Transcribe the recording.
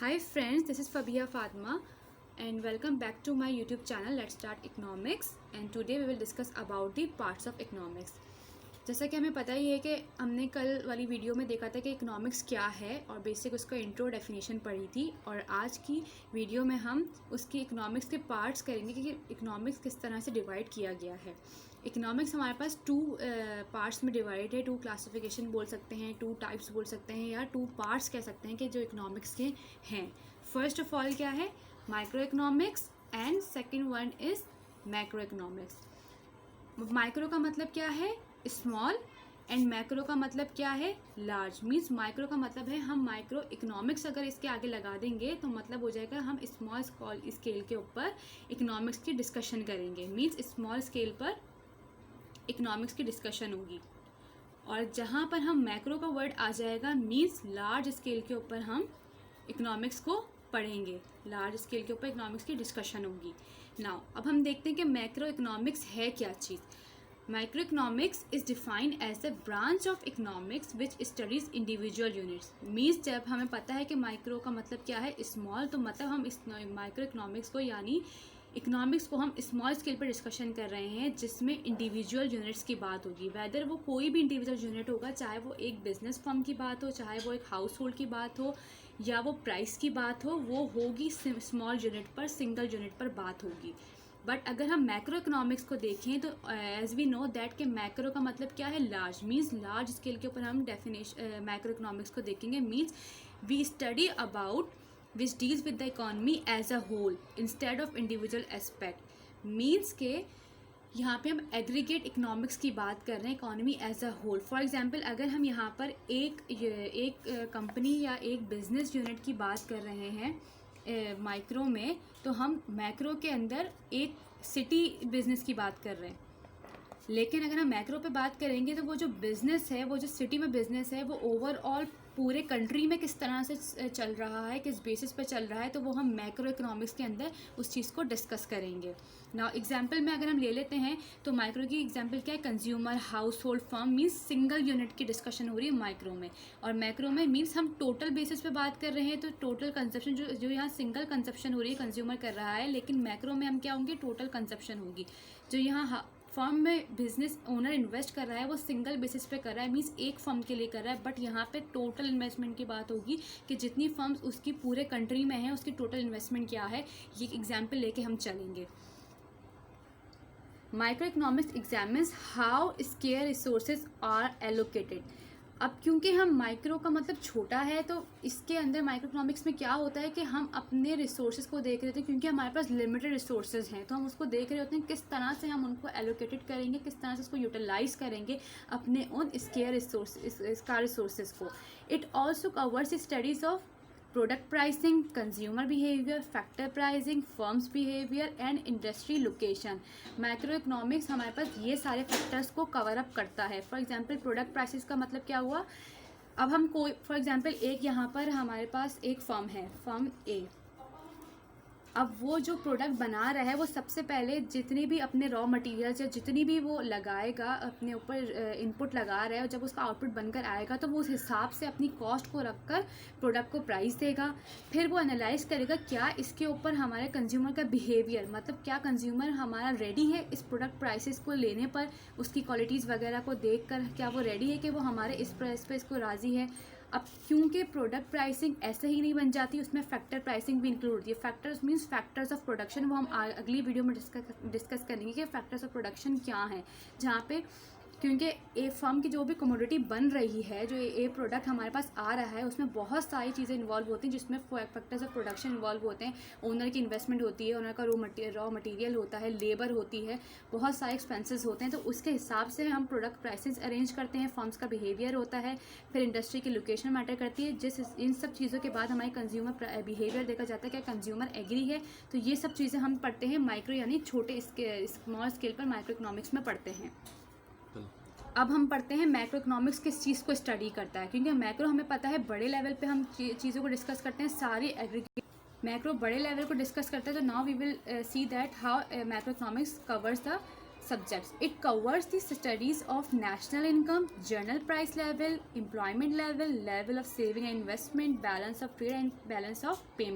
Hi friends, this is Fabia Fatma and welcome back to my YouTube channel Let's Start Economics and today we will discuss about the parts of economics। जैसा कि हमें पता ही है कि हमने कल वाली वीडियो में देखा था कि इकोनॉमिक्स क्या है और बेसिक उसका इंट्रो डेफिनेशन पढ़ी थी और आज की वीडियो में हम उसकी इकोनॉमिक्स के पार्ट्स करेंगे कि इकोनॉमिक्स किस तरह से डिवाइड किया गया है। इकोनॉमिक्स हमारे पास टू पार्ट्स में डिवाइड है, टू क्लासिफिकेशन बोल सकते हैं, टू टाइप्स बोल सकते हैं या टू पार्ट्स कह सकते हैं कि जो इकोनॉमिक्स के हैं। फर्स्ट ऑफ ऑल क्या है, micro economics and second one is macro economics. Micro का मतलब क्या है, स्मॉल, एंड मैक्रो का मतलब क्या है, लार्ज। मीन्स माइक्रो का मतलब है हम माइक्रो इकोनॉमिक्स अगर इसके आगे लगा देंगे तो मतलब हो जाएगा हम स्मॉल स्केल के ऊपर इकोनॉमिक्स की डिस्कशन करेंगे। मीन्स स्मॉल स्केल पर इकोनॉमिक्स की डिस्कशन होगी और जहाँ पर हम मैक्रो का वर्ड आ जाएगा मीन्स लार्ज स्केल के ऊपर हम इकोनॉमिक्स को पढ़ेंगे, लार्ज स्केल के ऊपर इकोनॉमिक्स की डिस्कशन होगी। नाउ अब हम देखते हैं कि मैक्रो इकोनॉमिक्स है क्या चीज़। Microeconomics is defined as a branch of economics which studies individual units। Means जब हमें पता है कि माइक्रो का मतलब क्या है, स्मॉल, तो मतलब हम इस माइक्रो इकोनॉमिक्स को यानी इकोनॉमिक्स को हम स्मॉल स्केल पर डिस्कशन कर रहे हैं जिसमें इंडिविजुअल यूनिट्स की बात होगी। वेदर वो कोई भी इंडिविजुअल यूनिट होगा, चाहे वो एक बिजनेस फर्म की बात हो, चाहे वो एक हाउस होल्ड की बात हो या वो प्राइस की बात हो, वो होगी स्मॉल यूनिट पर, सिंगल यूनिट पर बात होगी। बट अगर हम मैक्रो इकोनॉमिक्स को देखें तो एज वी नो दैट कि मैक्रो का मतलब क्या है, लार्ज। मीन्स लार्ज स्केल के ऊपर हम डेफिनेशन मैक्रो इकोनॉमिक्स को देखेंगे। Means we study about which deals with the economy as a whole instead of individual aspect. Means के यहाँ पे हम एग्रीगेट इकोनॉमिक्स की बात कर रहे हैं, economy as a whole. For example अगर हम यहाँ पर एक कंपनी या एक बिजनेस यूनिट की बात कर रहे हैं माइक्रो में, तो हम मैक्रो के अंदर एक सिटी बिजनेस की बात कर रहे हैं। लेकिन अगर हम मैक्रो पे बात करेंगे तो वो जो बिज़नेस है, वो जो सिटी में बिज़नेस है, वो ओवरऑल पूरे कंट्री में किस तरह से चल रहा है, किस बेसिस पे चल रहा है, तो वो हम मैक्रो इकोनॉमिक्स के अंदर उस चीज़ को डिस्कस करेंगे। नाउ एग्जांपल में अगर हम ले लेते हैं तो माइक्रो की एग्जांपल क्या है, consumer, house hold, firm. Means single unit की डिस्कशन हो रही है माइक्रो में, और मैक्रो में मीन्स हम टोटल बेसिस पे बात कर रहे हैं। तो टोटल कंजप्शन जो यहाँ सिंगल कंजप्शन हो रही है, कंज्यूमर कर रहा है, लेकिन मैक्रो में हम क्या होंगे, टोटल कंजप्शन होगी। जो यहाँ फर्म में बिजनेस ओनर इन्वेस्ट कर रहा है वो सिंगल बेसिस पे कर रहा है, मीन्स एक फर्म के लिए कर रहा है, बट यहाँ पे टोटल इन्वेस्टमेंट की बात होगी कि जितनी फर्म्स उसकी पूरे कंट्री में है उसकी टोटल इन्वेस्टमेंट क्या है। ये एग्जाम्पल लेके हम चलेंगे। Micro economics examines how scarce resources are allocated. अब क्योंकि हम माइक्रो का मतलब छोटा है तो इसके अंदर माइक्रो इकोनॉमिक्स में क्या होता है कि हम अपने रिसोर्सेज को देख रहे थे, क्योंकि हमारे पास लिमिटेड रिसोर्सेज हैं तो हम उसको देख रहे होते हैं किस तरह से हम उनको एलोकेटेड करेंगे, किस तरह से उसको यूटिलाइज करेंगे अपने उन स्केयर रिसोर्सेज को। It also covers studies of product pricing, consumer behaviour, factor pricing, firms behaviour and industry location. Micro economics हमारे पास ये सारे फैक्टर्स को कवर अप करता है। फॉर एग्जांपल प्रोडक्ट प्राइसेस का मतलब क्या हुआ, अब हम कोई फॉर एग्जांपल एक यहाँ पर हमारे पास एक फर्म है, फर्म ए। अब वो जो प्रोडक्ट बना रहा है वो सबसे पहले जितनी भी अपने रॉ मटेरियल्स या जितनी भी वो लगाएगा, अपने ऊपर इनपुट लगा रहा है, और जब उसका आउटपुट बनकर आएगा तो वो उस हिसाब से अपनी कॉस्ट को रखकर प्रोडक्ट को प्राइस देगा। फिर वो एनालाइज करेगा क्या इसके ऊपर हमारे कंज्यूमर का बिहेवियर, मतलब क्या कंज्यूमर हमारा रेडी है इस प्रोडक्ट प्राइसेस को लेने पर, उसकी क्वालिटीज़ वगैरह को देख कर क्या वो रेडी है कि वो हमारे इस प्राइस पर इसको राज़ी है। अब क्योंकि प्रोडक्ट प्राइसिंग ऐसे ही नहीं बन जाती, उसमें फैक्टर प्राइसिंग भी इंक्लूड होती है। Factors means factors of production, वो हम अगली वीडियो में डिस्कस करेंगे कि फैक्टर्स ऑफ प्रोडक्शन क्या हैं, जहाँ पे क्योंकि ए फर्म की जो भी कमोडिटी बन रही है, जो ए प्रोडक्ट हमारे पास आ रहा है, उसमें बहुत सारी चीज़ें इन्वॉल्व होती हैं जिसमें फैक्टर्स ऑफ प्रोडक्शन इन्वॉल्व होते हैं। ओनर की इन्वेस्टमेंट होती है, ओनर का रॉ मटेरियल होता है, लेबर होती है, बहुत सारे एक्सपेंसेस होते हैं। तो उसके हिसाब से हम प्रोडक्ट प्राइसेस अरेंज करते हैं, फर्म्स का बिहेवियर होता है, फिर इंडस्ट्री की लोकेशन मैटर करती है। इन सब चीज़ों के बाद हमारी कंज्यूमर बिहेवियर देखा जाता है, क्या कंज्यूमर एग्री है। तो ये सब चीज़ें हम पढ़ते हैं माइक्रो यानी छोटे स्मॉल स्केल पर माइक्रो इकोनॉमिक्स में पढ़ते हैं। अब हम पढ़ते हैं मैक्रो इकोनॉमिक्स किस चीज़ को स्टडी करता है, क्योंकि मैक्रो हमें पता है बड़े लेवल पे हम चीज़ों को डिस्कस करते हैं, सारी एग्रीगेट। मैक्रो बड़े लेवल को डिस्कस करता है, तो now we will see that how macro economics covers the subjects. It covers the studies of national income, general price level, employment level, level of saving and investment, balance of trade and balance of payment.